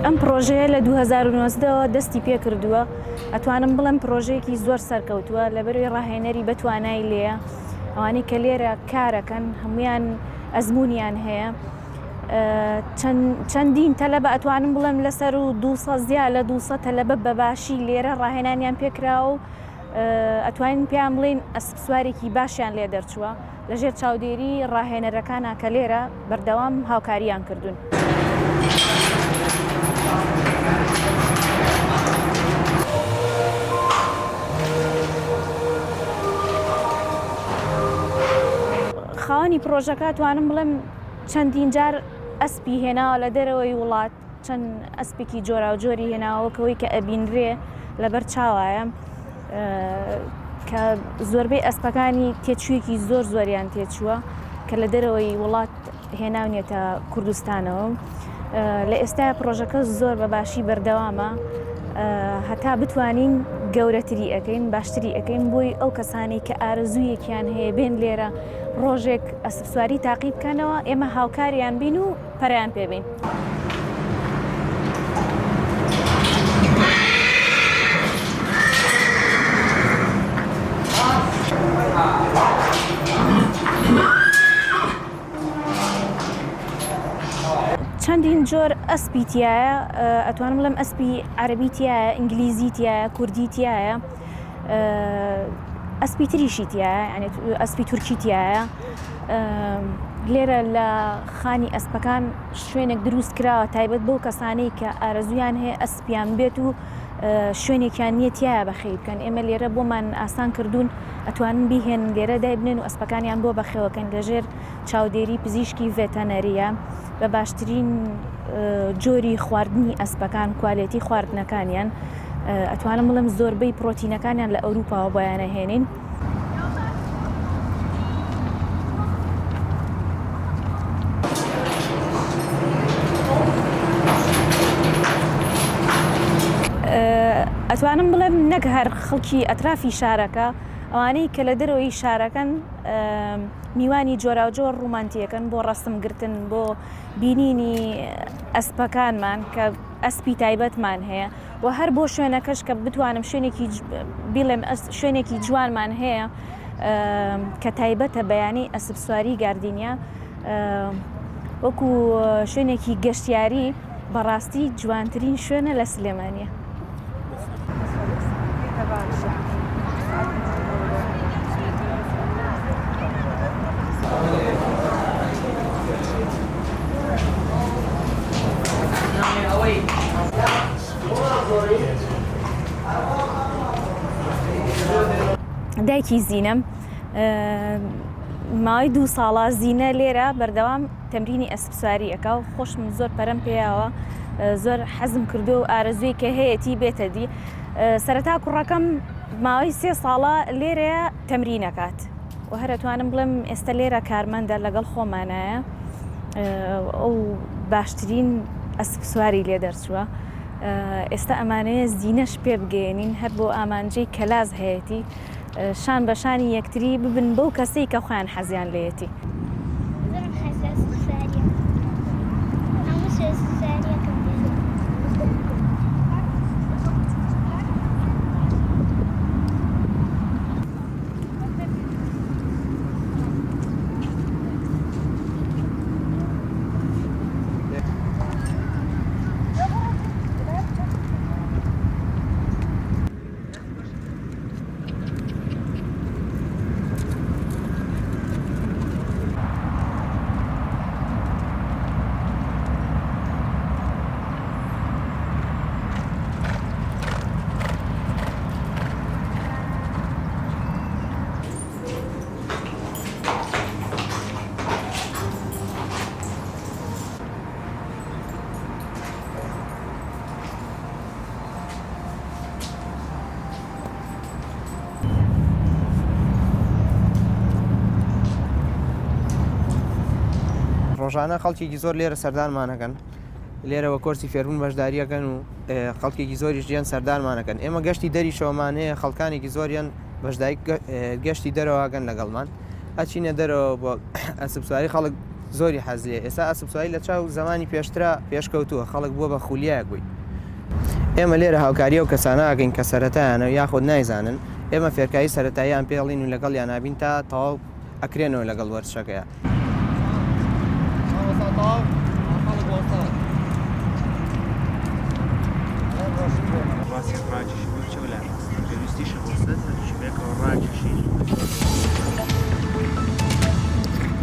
ئەم پرۆژەیە لە 2019ەوە دەستی پێ کردووە. ئەتوانم بڵێم پرۆژەیەکی زۆر سەرکەوتووە لەبەروی ڕاهێنەری بەتوانای لێیە. ئەوانەی کە لێرە کارەکەن هەمویان ئەزممویان هەیە. چەندین تەلەبە ئەتوانم بڵێم لەسەر و 200 زیاد لە 200 تەلەبە بەباشی لێرە ڕاهێنانیان پێکراوە و ئەتوانین پێیان بڵین ئەسپ سوارێکی باشیان لێ دەرچووە لەژێر چاودێری ڕاهێنەرەکانە کە لێرە بەردەوام هاوکاریان کردوون. خاوەنی پرۆژەکە توانم بڵێم چەندین جار ئەسپی هێناوە لە دەرەوەی وڵات، چەند ئەسپێکی جۆرا و جۆری هێناوەکەوەی کە ئەبینرێ لەبەر چاوایە کە زۆربەی ئەسپەکانی تێچوویەکی زۆریان تێچووە کە لە دەرەوەی وڵات هێناونێتە کوردستانەوە. لە ئێستا پرۆژەکە زۆر بەباشی بەردەوامە هەتا بتوانین گەورەتری ئەەکەین باشتری ئەەکەین بۆی ئەو کەسانی کە ئارەزوویەکیان هەیە بێن لێرە ڕۆژێک ئەسپ سواری تاقی بکەنەوە ئێمە هاوکاریان بین و پەریان پێبین. چەندین جۆر ئەسپی تایە، ئەتوانم بڵێم ئەسپی عەرەبی تایە، ئینگلیزی تایە، کوردی تایە، ئەسپی تریشی تایە، یعنی ئەسپی تورکی تایە. لێرە لە خانی ئەسپەکان شوێنێک دروست کراوە تایبەت بەو کەسانەی کە ئارەزویان هەیە ئەسپیان بێت و شوێنێکیان نییە تایە بەخێ بکەن. ئێمە لێرە بۆمان ئاسان کردوون ئەتوانن بیهێن لێرە دایبنێن و ئەسپەکانیان بۆ بەخێوەکەن لەژێر چاودێری پزیشکی ڤێتەنەریە بە باشترین جۆری خواردنی ئەسپەکان کوالێتی خواردنەکانیان. ئەتوانم بڵێم زۆربەی پرۆتینەکانیان لە ئەوروپاوە بۆیانە هێنین. ئەتوانم بڵێم نەک هەر خەڵکی ئەترافی شارەکە، ئەوانەی کە لە دەرەوەی شارەکەن میوانی جۆرا و جۆر ڕومانتیەکەن بۆ ڕەسمگرتن بۆ بینینی ئەسپەکانمان کە ئەسپی تایبەتمان هەیە و هەر بۆ شوێنەکەش کە بتوانم شوێنێکی بیڵێم شوێنێکی جوانمان هەیە کە تایبەتە بەیانی ئەسپ سواری گاردینیا وەکو شوێنێکی گەشتیاری بەڕاستی جوانترین شوێنە لە سلێمانیە. دایکی زینم ماوەی 2 ساڵە زینە لێرە بەردەوام تەمرینی ئەسپ سواری ئەکا و خۆشم زۆر پەرەم پێیاوە، زۆر حەزم کردو و ئارەزووی کە هەیەی بێتە دی. سەرەتا کوڕەکەم ماوەی 3 ساڵە لێرەیە تەمرین ئەکات و هەرەتوانم بڵێم ئێستا لێرە کارمەندە لەگەڵ خۆمانایە ئەو باشترین ئەسپ سواری لێ دەرچووە. ئێستا ئەمانەیە زینەش پێ بگەێنین هەر بۆ ئامانجەی کەلاز هەیەی شان بە شانی یەکتری ببن بەو کەسەی کە خۆیان حەزیان لێیەتی. ڕۆژانە خەڵکێکی زۆر لێرە سەردانمانەکەن، لێرەوە کۆرسی فێربوون بەشداریەکەن و خەڵکێکی زۆری ژیان سەردانمانەکەن. ئێمە گەشتی دەریشەوەمانەیە خەڵکانێکی زۆریان بەشداری گەشتی دەرەوەگەن لەگەڵمان ئەچینە دەرەوە بۆ ئەسپ سواری. خەڵک زۆری حەزیێ ئێستا ئەسپسوایی لە چاو زمانی پێشترا پێشکەوتووە خەڵک بووە بە خولیایەک بووی ئێمە لێرە هاوکاریە و کەسانەکەین کە سەرەتایانە یاخود نایزانن ئێمە فێرکایی سەرەتاییان پێڵین و لەگەڵ یانابین تا تەواو ئەکرێنەوە لەگەڵ وەرزشەکەیە. ڕاستی ڕاکێشی بۆ چێ لای ڕاست پێویستیشە بۆ سەر ڕاکێشی